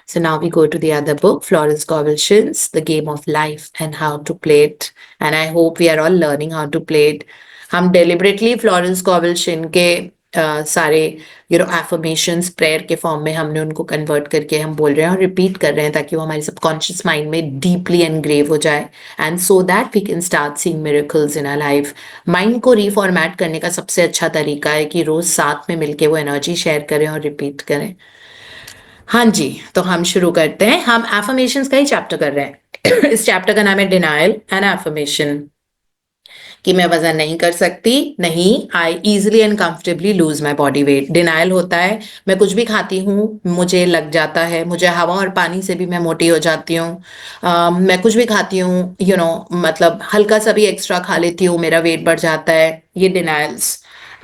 So now we go to the other book, Florence Scovel Shinn's The Game of Life and How to Play It. And I hope we are all learning how to play it. हम deliberately Florence कॉवल Shin के सारे affirmations prayer के form में हमने उनको convert करके हम बोल रहे हैं और रिपीट कर रहे हैं ताकि वो हमारे सबकॉन्शियस माइंड में डीपली एनग्रेव हो जाए and so that we can start seeing miracles in our life. Mind को रीफॉर्मेट करने का सबसे अच्छा तरीका है कि रोज साथ में मिलके वो एनर्जी शेयर करें और रिपीट करें। हाँ जी, तो हम शुरू करते हैं। हम एफर्मेशंस का ही चैप्टर कर रहे हैं। इस चैप्टर का नाम है डिनायल एंड एफर्मेशन, कि मैं वजन नहीं कर सकती, नहीं, I easily and comfortably lose my body weight. Denial होता है मैं कुछ भी खाती हूँ मुझे लग जाता है, मुझे हवा और पानी से भी मैं मोटी हो जाती हूँ। मैं कुछ भी खाती हूँ मतलब हल्का सा भी एक्स्ट्रा खा लेती हूँ, मेरा वेट बढ़ जाता है। ये denials.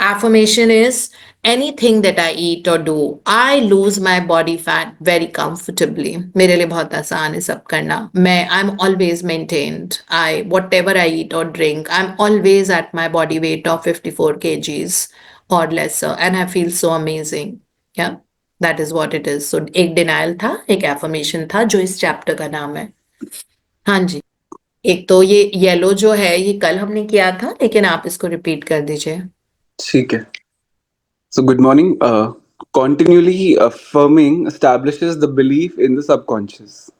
Affirmation is anything that I eat or do, I lose my body fat very comfortably. मेरे लिए बहुत आसान है सब करना। I'm always maintained. Whatever I eat or drink, I'm always at my body weight of 54 kgs or lesser, and I feel so amazing. Yeah, that is what it is. So एक denial था, एक affirmation था, जो इस chapter का नाम है। हाँ जी। एक तो ये येलो जो है ये कल हमने किया था, लेकिन आप इसको रिपीट कर दीजिए। ठीक है. So, good morning. Continually affirming establishes the belief in the subconscious.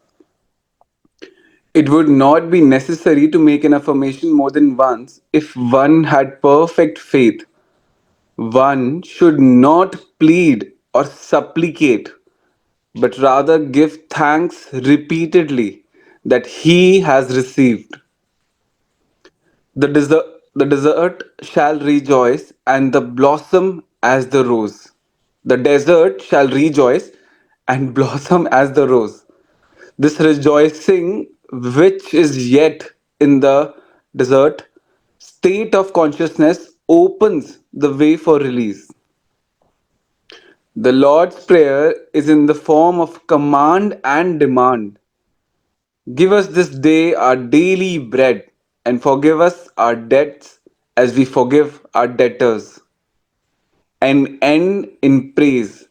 It would not be necessary to make an affirmation more than once if one had perfect faith. One should not plead or supplicate, but rather give thanks repeatedly that he has received. The desert, the desert shall rejoice and the blossom as the rose. The desert shall rejoice and blossom as the rose. This rejoicing, which is yet in the desert state of consciousness, opens the way for release. The Lord's Prayer is in the form of command and demand. Give us this day our daily bread, and forgive us our debts as we forgive our debtors. And end in praise.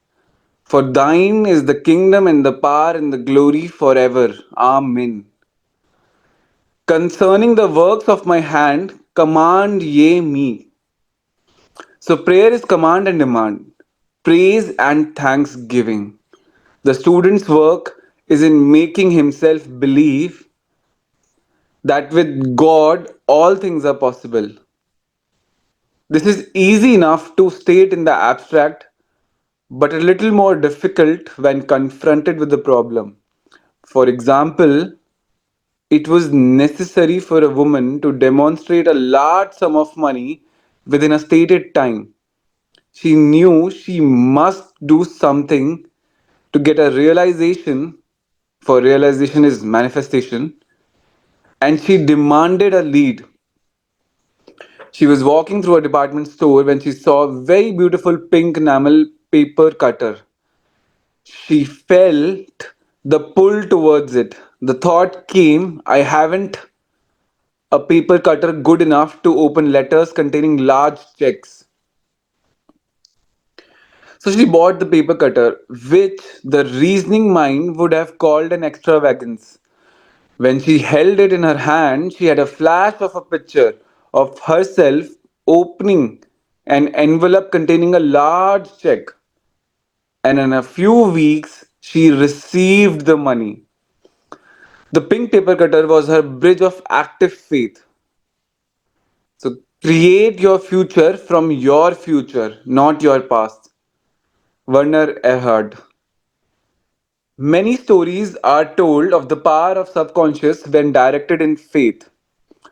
For thine is the kingdom and the power and the glory forever. Amen. Concerning the works of my hand, command ye me. So prayer is command and demand, praise and thanksgiving. The student's work is in making himself believe that with God all things are possible. This is easy enough to state in the abstract, but a little more difficult when confronted with the problem. For example, it was necessary for a woman to demonstrate a large sum of money within a stated time. She knew she must do something to get a realization, for realization is manifestation, and she demanded a lead. She was walking through a department store when she saw a very beautiful pink enamel paper cutter. She felt the pull towards it. The thought came, I haven't a paper cutter good enough to open letters containing large checks. So she bought the paper cutter, which the reasoning mind would have called an extravagance. When she held it in her hand, she had a flash of a picture of herself opening an envelope containing a large check. And in a few weeks, she received the money. The pink paper cutter was her bridge of active faith. So create your future from your future, not your past. Werner Erhard. Many stories are told of the power of subconscious when directed in faith.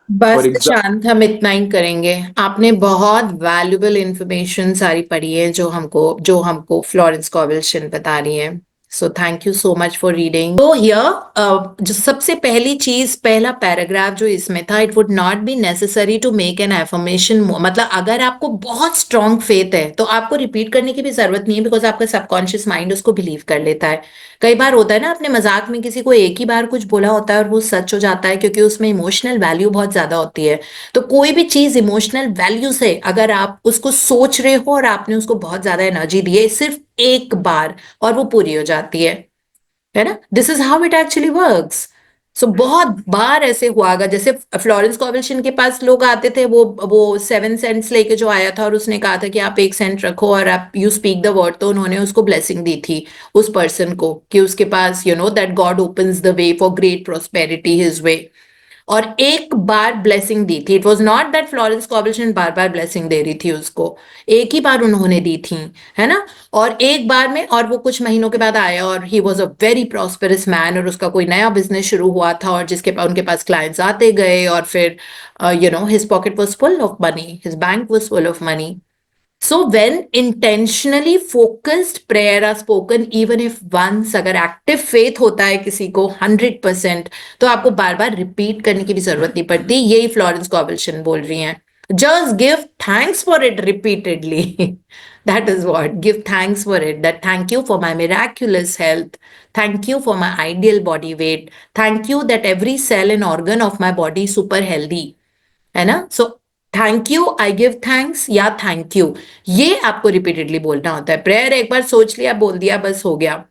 For बस example, शांत, हम इतना ही करेंगे। आपने बहुत valuable information सारी पढ़ी है जो हमको फ्लोरेंस कॉवल्शन बता रही है। So thank you so much for reading. तो हियर जो सबसे पहली चीज, पहला पैराग्राफ जो इसमें था, it would not be necessary to make an affirmation. मतलब अगर आपको बहुत स्ट्रांग फेथ है तो आपको रिपीट करने की भी जरूरत नहीं है, बिकॉज आपका सबकॉन्शियस माइंड उसको बिलीव कर लेता है। कई बार होता है ना, अपने मजाक में किसी को एक ही बार कुछ बोला होता है और वो सच हो जाता है, क्योंकि उसमें इमोशनल वैल्यू बहुत ज्यादा होती है। तो कोई भी चीज इमोशनल वैल्यू से अगर आप उसको सोच रहे हो और आपने उसको बहुत ज्यादा एनर्जी दी है, सिर्फ एक बार और वो पूरी हो जाती है। है ना, this is how it actually works. So बहुत बार ऐसे हुआ होगा, जैसे फ्लोरेंस कॉवल्शन के पास लोग आते थे, वो 7 सेंट्स लेके जो आया था और उसने कहा था कि आप 1 सेंट रखो और आप यू स्पीक द वर्ड, तो उन्होंने उसको ब्लेसिंग दी थी उस पर्सन को कि उसके पास you know that God opens the way for great prosperity his way. और एक बार ब्लेसिंग दी थी. It was not that Florence कॉबल्शन बार बार ब्लेसिंग दे रही थी उसको, एक ही बार उन्होंने दी थी, है ना. और एक बार में, और वो कुछ महीनों के बाद आया और he was a very prosperous man, और उसका कोई नया बिजनेस शुरू हुआ था और जिसके पास उनके पास क्लाइंट्स आते गए, और फिर you know his pocket was full of money, his bank was full of money. So when intentionally focused prayer are spoken, even if once, अगर active faith होता है किसी को 100%, तो आपको बार बार रिपीट करने की भी जरूरत नहीं पड़ती. यही फ्लोरेंस कॉवल्शन बोल रही हैं. Just give thanks for it repeatedly. That is what. Give thanks for it. That thank you for my miraculous health. Thank you for my ideal body weight. Thank you that every cell and organ of my body is super healthy. है ना. सो thank you, I give thanks, या thank you, ये आपको repeatedly बोलना होता है. Prayer एक बार सोच लिया, बोल दिया, बस हो गया.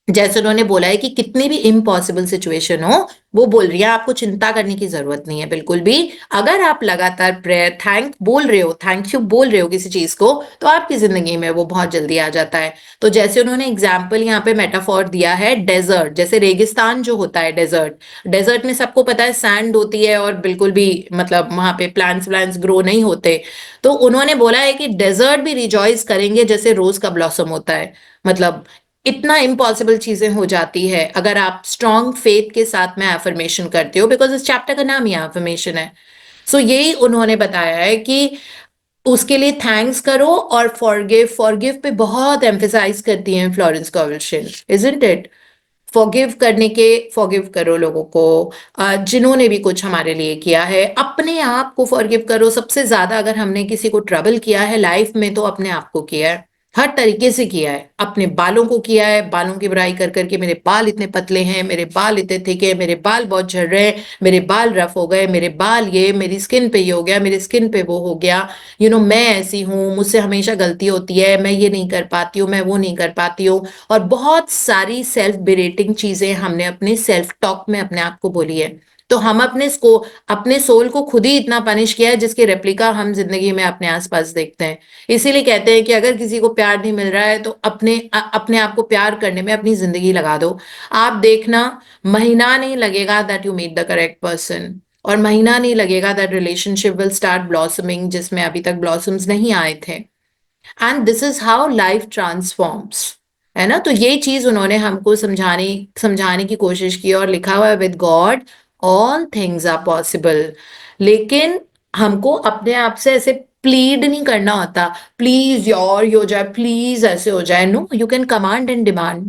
जैसे उन्होंने बोला है कि कितनी भी इम्पॉसिबल सिचुएशन हो, वो बोल रही है आपको चिंता करने की जरूरत नहीं है बिल्कुल भी. अगर आप लगातार प्रेयर थैंक बोल रहे हो, थैंक यू बोल रहे हो किसी चीज को, तो आपकी जिंदगी में वो बहुत जल्दी आ जाता है. तो जैसे उन्होंने एग्जाम्पल यहाँ पे मेटाफोर दिया है डेजर्ट, जैसे रेगिस्तान जो होता है, डेजर्ट, डेजर्ट में सबको पता है सैंड होती है और बिल्कुल भी मतलब वहां पे प्लांट्स व्लांट्स ग्रो नहीं होते. तो उन्होंने बोला है कि डेजर्ट भी रिजॉइस करेंगे जैसे रोज का ब्लॉसम होता है. मतलब इतना इम्पॉसिबल चीजें हो जाती है अगर आप स्ट्रॉन्ग फेथ के साथ में एफर्मेशन करते हो, बिकॉज इस चैप्टर का नाम ही एफर्मेशन है. सो यही उन्होंने बताया है कि उसके लिए थैंक्स करो, और फॉरगिव, फॉरगिव पे बहुत एम्फेसाइज करती हैं फ्लोरेंस कॉवल्शन, इजंट इट. फॉरगिव करने के, फॉरगिव करो लोगों को जिन्होंने भी कुछ हमारे लिए किया है. अपने आप को फॉरगिव करो. सबसे ज्यादा अगर हमने किसी को ट्रबल किया है लाइफ में, तो अपने आप को किया है, हर तरीके से किया है. अपने बालों को किया है, बालों की बुराई कर करके मेरे बाल इतने पतले हैं, मेरे बाल इतने थिक है, मेरे बाल बहुत झड़ रहे हैं, मेरे बाल रफ हो गए, मेरे बाल ये, मेरी स्किन पे ये हो गया, मेरी स्किन पे वो हो गया, यू नो मैं ऐसी हूँ, मुझसे हमेशा गलती होती है, मैं ये नहीं कर पाती हूँ, मैं वो नहीं कर पाती हूँ. और बहुत सारी सेल्फ बिरेटिंग चीजें हमने अपने सेल्फ टॉक में अपने आप को बोली है. तो हम अपने सोल को खुद ही इतना पनिश किया है जिसके रेप्लिका हम जिंदगी में अपने आसपास देखते हैं. इसीलिए कहते हैं कि अगर किसी को प्यार नहीं मिल रहा है तो अपने आप को प्यार करने में अपनी जिंदगी लगा दो. आप देखना, महीना नहीं लगेगा that you meet the correct person, और महीना नहीं लगेगा that relationship will start blossoming जिसमें अभी तक ब्लॉसम्स नहीं आए थे. And this is how life transforms, है ना. तो ये चीज उन्होंने हमको समझाने समझाने की कोशिश की, और लिखा हुआ है with God all things are possible. लेकिन हमको अपने आप से ऐसे प्लीड नहीं करना होता, प्लीज योर ये हो जाए, प्लीज ऐसे हो जाए. No, you can command and demand.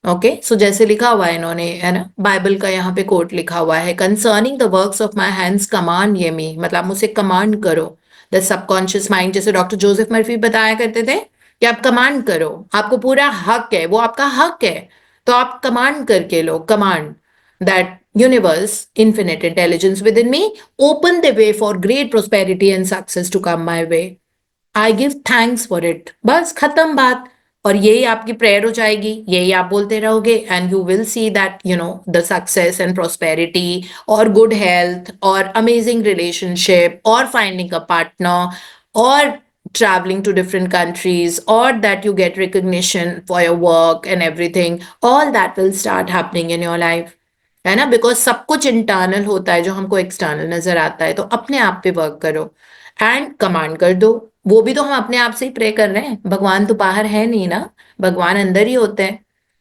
Okay, so जैसे लिखा हुआ है इन्होंने, है ना, बाइबल का यहाँ पे कोट लिखा हुआ है, concerning the works of my hands command ये मी, मतलब मुझे कमांड करो. द सबकॉन्शियस माइंड, जैसे डॉक्टर जोसेफ मर्फी बताया करते थे कि आप कमांड करो, आपको पूरा हक है, वो आपका हक है, तो आप कमांड करके लो. Command that universe infinite intelligence within me open the way for great prosperity and success to come my way. I give thanks for it, बस खत्म बात. और यही आपकी प्रेयर हो जाएगी, यही आप बोलते रहोगे, and you will see that you know the success and prosperity, और गुड हेल्थ, और अमेजिंग रिलेशनशिप, और फाइंडिंग अ पार्टनर, और traveling to different countries, or that you get recognition for your work and everything. All that will start happening in your life, है ना. Because सब कुछ internal होता है जो हमको एक्सटर्नल नजर आता है. तो अपने आप पे वर्क करो एंड कमांड कर दो. वो भी तो हम अपने आप से ही प्रे कर रहे हैं, भगवान तो बाहर है नहीं ना, भगवान अंदर ही होते हैं.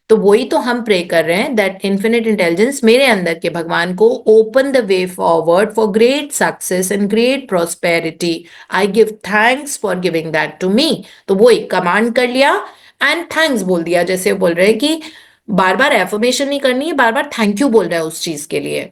तो वही तो हम प्रे कर रहे हैं, दैट इन्फिनिट इंटेलिजेंस मेरे अंदर के भगवान को open the way forward for great success and great prosperity. I give thanks for giving that to me. तो वही कमांड कर लिया एंड थैंक्स बोल दिया. जैसे बोल रहे हैं कि बार बार एफर्मेशन नहीं करनी है, बार बार थैंक यू बोल रहा है उस चीज के लिए.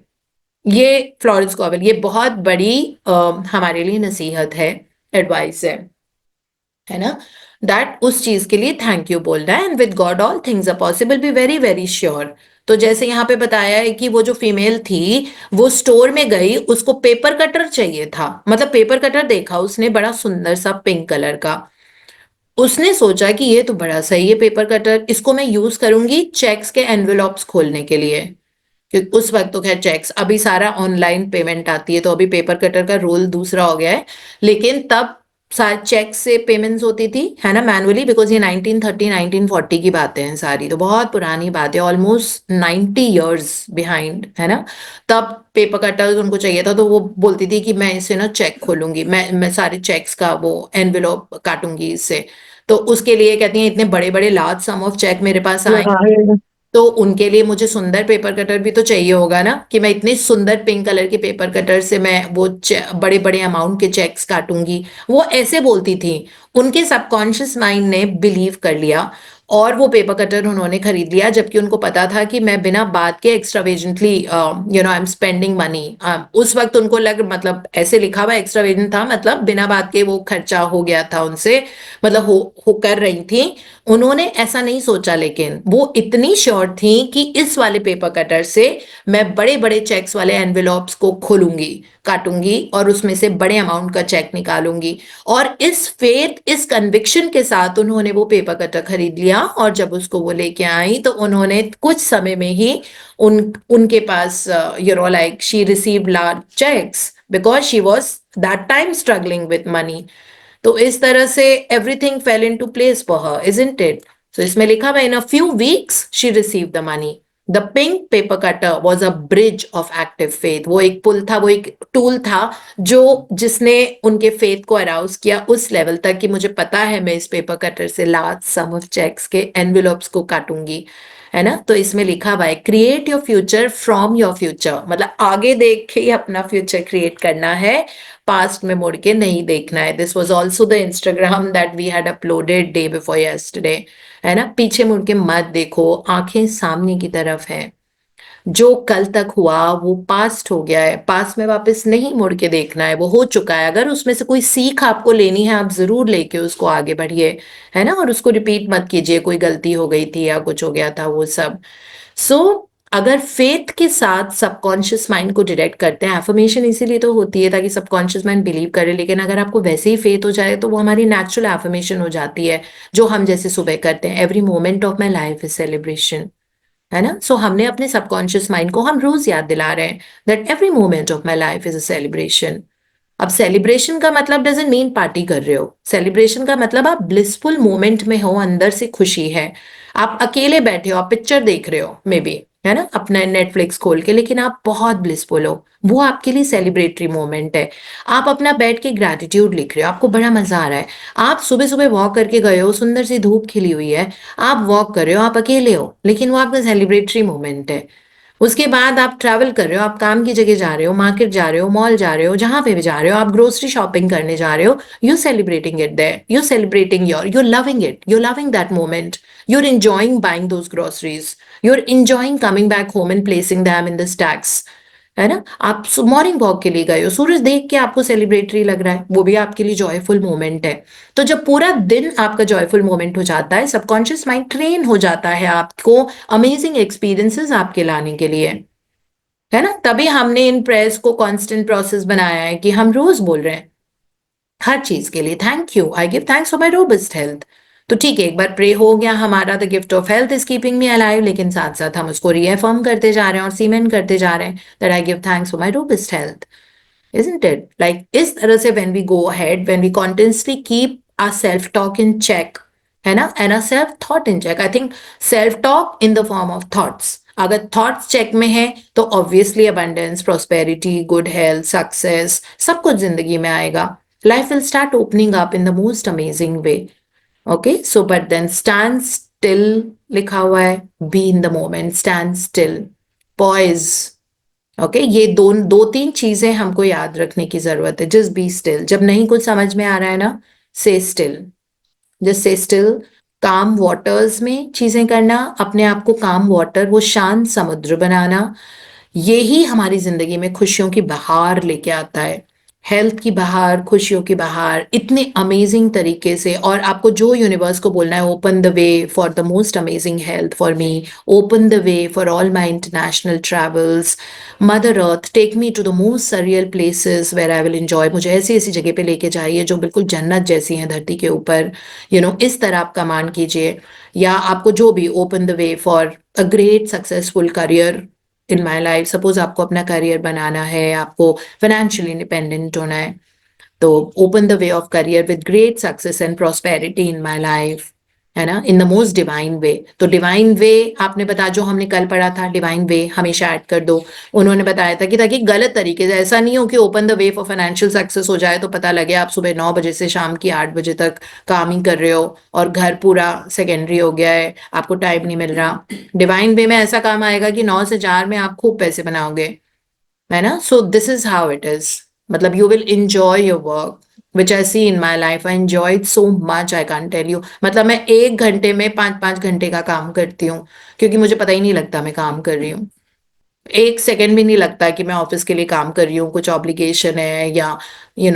ये फ्लोरेंस कॉवेल, ये बहुत बड़ी हमारे लिए नसीहत है, एडवाइस है ना. दैट उस चीज के लिए थैंक यू बोल रहा है. And with God all things are possible, be very very sure. तो जैसे यहाँ पे बताया है कि वो जो फीमेल थी वो स्टोर में गई, उसको पेपर कटर चाहिए था, मतलब पेपर कटर देखा उसने बड़ा सुंदर सा पिंक कलर का, उसने सोचा कि ये तो बड़ा सही है पेपर कटर, इसको मैं यूज करूंगी चेक्स के एनवेलॉप्स खोलने के लिए। क्योंकि उस वक्त तो खैर चेक्स, अभी सारा ऑनलाइन पेमेंट आती है तो अभी पेपर कटर का रोल दूसरा हो गया है, लेकिन तब शायद चेक से पेमेंट्स होती थी, है ना, मैनुअली, बिकॉज ये 1930 1940 की बातें हैं सारी, तो बहुत पुरानी बात है, ऑलमोस्ट 90 years बिहाइंड, है ना। तब पेपर कटर उनको चाहिए था, तो वो बोलती थी कि मैं इसे ना चेक खोलूंगी, मैं सारे चेक्स का वो एनवेलप काटूंगी इससे। तो उसके लिए कहती हैं इतने बड़े बड़े लार्ज सम ऑफ चेक मेरे पास आए, तो उनके लिए मुझे सुंदर पेपर कटर भी तो चाहिए होगा ना, कि मैं इतने सुंदर पिंक कलर के पेपर कटर से मैं वो बड़े बड़े अमाउंट के चेक्स काटूंगी। वो ऐसे बोलती थी, उनके सबकॉन्शियस माइंड ने बिलीव कर लिया, और वो पेपर कटर उन्होंने खरीद लिया, जबकि उनको पता था कि मैं बिना बात के एक्स्ट्रावेजेंटली आई एम स्पेंडिंग मनी। उस वक्त उनको लग, मतलब ऐसे लिखा हुआ एक्स्ट्रावेजेंट था, मतलब बिना बात के वो खर्चा हो गया था उनसे, मतलब हो कर रही थी। उन्होंने ऐसा नहीं सोचा, लेकिन वो इतनी श्योर थी कि इस वाले पेपर कटर से मैं बड़े बड़े चेक्स वाले एनवेलॉप्स को खोलूंगी, काटूंगी, और उसमें से बड़े अमाउंट का चेक निकालूंगी। और इस फेथ, इस कन्विक्शन के साथ उन्होंने वो पेपर कटर खरीद लिया, और जब उसको वो लेके आई तो उन्होंने कुछ समय में ही उनके पास, like she received large cheques because she was that time struggling with money. तो इस तरह से everything fell into place for her, isn't it? So इसमें लिखा हुआ in a few weeks she receive the money. The pink paper cutter was a bridge of active faith. वो एक पुल था, वो एक टूल था जो जिसने उनके फेथ को अराउज किया उस लेवल तक कि मुझे पता है मैं इस पेपर कटर से लार्ज सम ऑफ चेक्स के एनवेलप्स को काटूंगी, है ना। तो इसमें लिखा हुआ है create your future from your future, मतलब आगे देख के ही अपना फ्यूचर क्रिएट करना है, पास्ट में मुड़ के नहीं देखना है। This was also the Instagram that we had uploaded day before yesterday, है ना। पीछे मुड़ के मत देखो, आंखें सामने की तरफ है। जो कल तक हुआ वो पास्ट हो गया है, पास्ट में वापस नहीं मुड़ के देखना है, वो हो चुका है। अगर उसमें से कोई सीख आपको लेनी है, आप जरूर लेके उसको आगे बढ़िए, है ना, और उसको रिपीट मत कीजिए, कोई गलती हो गई थी या कुछ हो गया था वो सब। सो अगर फेथ के साथ सबकॉन्शियस माइंड को डायरेक्ट करते हैं, एफर्मेशन इसीलिए तो होती है ताकि सबकॉन्शियस माइंड बिलीव करे, लेकिन अगर आपको वैसे ही फेथ हो जाए तो वो हमारी नेचुरल एफर्मेशन हो जाती है, जो हम जैसे सुबह करते हैं, every moment of my life is celebration, है ना। सो हमने अपने सबकॉन्शियस माइंड को हम रोज याद दिला रहे हैं that every moment of my life is a celebration. अब सेलिब्रेशन का मतलब डजंट मीन पार्टी कर रहे हो, सेलिब्रेशन का मतलब आप ब्लिसफुल मोमेंट में हो, अंदर से खुशी है। आप अकेले बैठे हो, आप पिक्चर देख रहे हो मे बी, है ना, अपना नेटफ्लिक्स खोल के, लेकिन आप बहुत ब्लिसफुल हो, वो आपके लिए सेलिब्रेटरी मोमेंट है। आप अपना बैठ के ग्रैटिट्यूड लिख रहे हो, आपको बड़ा मजा आ रहा है। आप सुबह सुबह वॉक करके गए हो, सुंदर सी धूप खिली हुई है, आप वॉक कर रहे हो, आप अकेले हो, लेकिन वो आपका सेलिब्रेटरी मोमेंट है। उसके बाद आप ट्रैवल कर रहे हो, आप काम की जगह जा रहे हो, मार्केट जा रहे हो, मॉल जा रहे हो, जहां पे भी जा रहे हो, आप ग्रोसरी शॉपिंग करने जा रहे हो, you celebrating it there, you celebrating you're loving it, you're loving that moment, you're enjoying buying those groceries, you're enjoying coming back home and placing them in the stacks, है ना। आप morning walk के लिए गए हो, सूरज देख के आपको सेलिब्रेटरी लग रहा है, वो भी आपके लिए जॉयफुल मोमेंट है। तो जब पूरा दिन आपका जॉयफुल मोमेंट हो जाता है, सबकॉन्शियस माइंड ट्रेन हो जाता है आपको अमेजिंग एक्सपीरियंसेस आपके लाने के लिए, है ना। तभी हमने इन प्रेयर्स को कांस्टेंट प्रोसेस बनाया है कि हम रोज बोल रहे हैं हर चीज के लिए thank you, I give thanks for my robust health. तो ठीक है, एक बार प्रे हो गया हमारा, the gift of health is keeping me alive, लेकिन साथ साथ हम उसको रीअफर्म करते जा रहे हैं और सीमेंट करते जा रहे हैं that I give thanks for my robust health, isn't it? Like इस तरह से when we go ahead, when we continuously keep our self talk in check, है ना, and our self thought in check. I think self talk in the form of thoughts. अगर thoughts check में है तो obviously abundance, prosperity, good health, success सब कुछ जिंदगी में आएगा। Life will start opening up in the most amazing way. Okay, so but then stand still लिखा हुआ है, be in the moment, stand still, poise. Okay, ये दो तीन चीजें हमको याद रखने की जरूरत है। जस्ट बी स्टिल, जब नहीं कुछ समझ में आ रहा है ना, से स्टिल, जस्ट से स्टिल। काम वाटर्स में चीजें करना, अपने आप को काम वाटर, वो शांत समुद्र बनाना, ये ही हमारी जिंदगी में खुशियों की बहार लेके आता है। हेल्थ की बाहर, खुशियों की बाहर, इतने अमेजिंग तरीके से। और आपको जो यूनिवर्स को बोलना है, open the way for the most amazing health for me, open the way for all my international travels, mother earth take me to the most surreal places where I will enjoy. मुझे ऐसी ऐसी जगह पे लेके जाइए जो बिल्कुल जन्नत जैसी हैं धरती के ऊपर, इस तरह आप कमांड कीजिए। या आपको जो भी, open the way for a great successful career in my life. Suppose आपको अपना करियर बनाना है, आपको फाइनेंशियली इंडिपेंडेंट होना है, तो open the way of career with great success and prosperity in my life, है ना, इन द मोस्ट डिवाइन वे। तो डिवाइन वे आपने बताया, जो हमने कल पढ़ा था, डिवाइन वे हमेशा ऐड कर दो। उन्होंने बताया था कि ताकि गलत तरीके से ऐसा नहीं हो कि open the way for financial success हो जाए तो पता लगे आप सुबह 9 बजे से शाम की 8 बजे तक काम ही कर रहे हो और घर पूरा सेकेंडरी हो गया है, आपको टाइम नहीं मिल रहा। डिवाइन वे में ऐसा काम आएगा कि 9 से 4 में आप खूब पैसे बनाओगे, है ना। So this is how it is, मतलब you will enjoy your work which I see in my life. I enjoy it so much, I can't tell you. मतलब मैं 1 घंटे में 5-5 घंटे का काम करती हूँ, क्योंकि मुझे पता ही नहीं लगता मैं काम कर रही हूँ। 1 सेकंड भी नहीं लगता कि मैं ऑफिस के लिए काम कर रही हूँ, कुछ ऑब्लिगेशन है या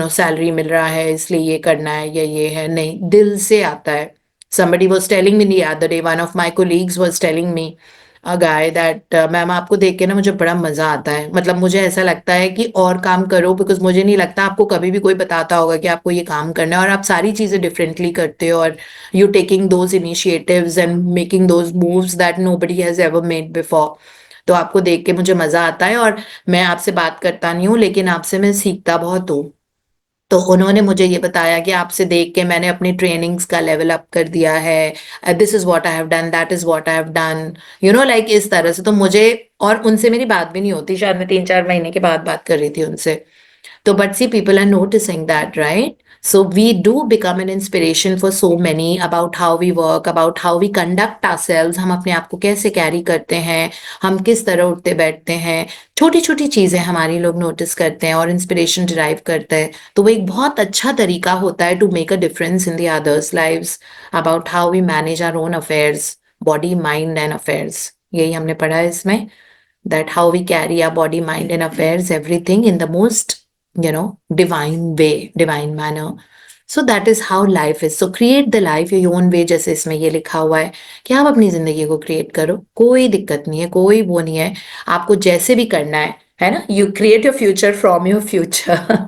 सैलरी मिल रहा है इसलिए ये करना है या ये है, नहीं, दिल से आता है। somebody was telling me the other day, one of my colleagues was telling me, a guy, that ma'am आपको देख के ना मुझे बड़ा मजा आता है। मतलब मुझे ऐसा लगता है कि और काम करो, बिकॉज मुझे नहीं लगता आपको कभी भी कोई बताता होगा कि आपको ये काम करना है, और आप सारी चीजें डिफरेंटली करते हो, और you taking those initiatives and making those moves that nobody has ever made before. तो आपको देख के मुझे मजा आता है, और मैं आपसे बात करता नहीं हूँ, लेकिन आपसे मैं सीखता बहुत हूँ। तो उन्होंने मुझे ये बताया कि आपसे देख के मैंने अपनी ट्रेनिंग्स का लेवल अप कर दिया है, this is what I have done, that is what I have done, like इस तरह से। तो मुझे, और उनसे मेरी बात भी नहीं होती, शायद मैं 3-4 महीने के बाद बात कर रही थी उनसे। So, but see, people are noticing that, right? So, we do become an inspiration for so many about how we work, about how we conduct ourselves. हम अपने आप को कैसे कैरी करते हैं, हम किस तरह उठते बैठते हैं, छोटी छोटी चीजें हमारी लोग नोटिस करते हैं और इंस्पिरेशन डिराइव करते हैं। तो वो एक बहुत अच्छा तरीका होता है to make a difference in the others lives, about how we manage our own affairs, body mind and affairs. यही हमने पढ़ा है इसमें, that how we carry our body, mind, and affairs, everything in the most, divine way, divine manner. So that is how life is. So create the life your own way, जैसे इसमें ये लिखा हुआ है कि आप अपनी जिंदगी को क्रिएट करो, कोई दिक्कत नहीं है, कोई वो नहीं है, आपको जैसे भी करना है ना। You create your future from your future.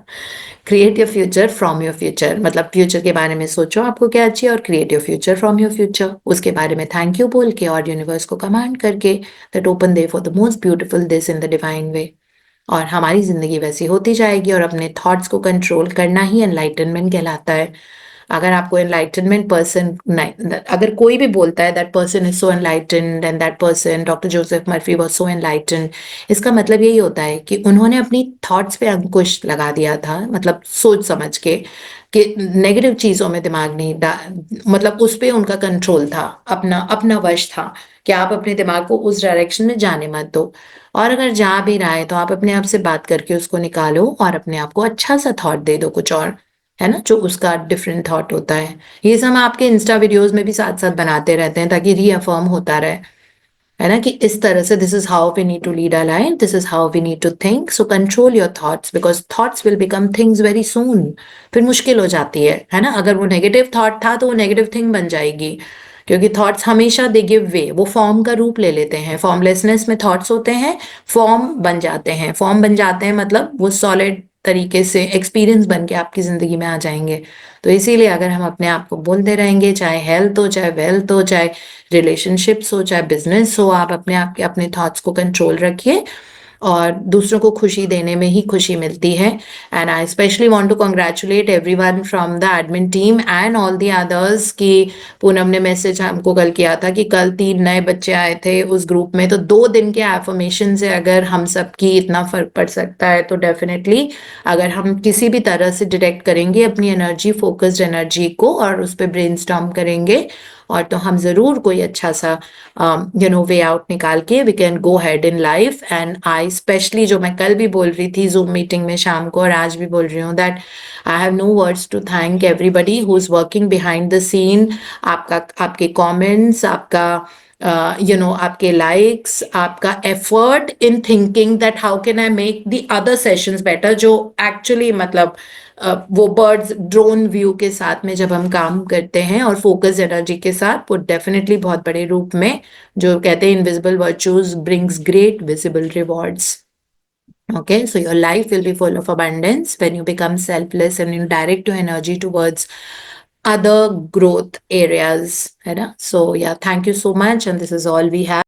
Create your future from your future, मतलब फ्यूचर के बारे में सोचो आपको क्या चाहिए, और create your future from your future, उसके बारे में थैंक यू बोल के और यूनिवर्स को कमांड करके, that open they for the most beautiful this in the divine वे। और हमारी जिंदगी वैसी होती जाएगी, और अपने थॉट्स को कंट्रोल करना ही एनलाइटनमेंट कहलाता है। अगर आपको एनलाइटनमेंट पर्सन, अगर कोई भी बोलता है that person is so enlightened and that person, doctor Joseph Murphy was so enlightened, इसका मतलब यही होता है कि उन्होंने अपनी थॉट्स पे अंकुश लगा दिया था, मतलब सोच समझ के, कि नेगेटिव चीजों में दिमाग नहीं मतलब उस पे उनका कंट्रोल था, अपना अपना वश था, कि आप अपने दिमाग को उस डायरेक्शन में जाने मत दो। और अगर जा भी रहा है तो आप अपने आप से बात करके उसको निकालो, और अपने आप को अच्छा सा थॉट दे दो कुछ और, है ना, जो उसका डिफरेंट थॉट होता है। ये सब हम आपके इंस्टा वीडियोस में भी साथ साथ बनाते रहते हैं, ताकि रीअफर्म होता रहे, है ना, कि इस तरह से this is how we need to lead our life, this is how we need to think. So control your thoughts, because thoughts will become things very soon. फिर मुश्किल हो जाती है ना, अगर वो नेगेटिव थॉट था तो वो नेगेटिव थिंग बन जाएगी, क्योंकि थॉट्स हमेशा दे गिव वे, वो फॉर्म का रूप ले लेते हैं। फॉर्मलेसनेस में थॉट्स होते हैं, फॉर्म बन जाते हैं। फॉर्म बन जाते हैं मतलब वो सॉलिड तरीके से एक्सपीरियंस बन के आपकी जिंदगी में आ जाएंगे। तो इसीलिए अगर हम अपने आप को बोलते रहेंगे, चाहे हेल्थ हो, चाहे वेल्थ हो, चाहे रिलेशनशिप्स हो, चाहे बिजनेस हो, आप अपने आप के अपने थॉट्स को कंट्रोल रखिए, और दूसरों को खुशी देने में ही खुशी मिलती है। And I specially want to congratulate everyone from the admin team and all the others, कि पूनम ने मैसेज हमको कल किया था कि कल 3 नए बच्चे आए थे उस ग्रुप में। तो 2 दिन के एफर्मेशन से अगर हम सबकी इतना फर्क पड़ सकता है, तो डेफिनेटली अगर हम किसी भी तरह से डिटेक्ट करेंगे अपनी एनर्जी, फोकस्ड एनर्जी को, और उस पर ब्रेनस्टॉर्म करेंगे, और तो हम जरूर कोई अच्छा सा वे आउट निकाल के we can go head in life. And I specially, जो मैं कल भी बोल रही थी जूम मीटिंग में शाम को, और आज भी बोल रही हूँ, that I have no words to thank everybody who is working behind the scene. आपका, आपके कमेंट्स, आपका आपके लाइक्स, आपका effort in thinking that how can I make the other sessions better, जो एक्चुअली मतलब वो बर्ड्स ड्रोन व्यू के साथ में जब हम काम करते हैं और फोकस एनर्जी के साथ, वो डेफिनेटली बहुत बड़े रूप में, जो कहते हैं invisible virtues brings great visible rewards. Okay, so your life will be full of abundance when you become selfless and you direct your energy towards other growth areas, है ना? So yeah, thank you so much, and this is all we have.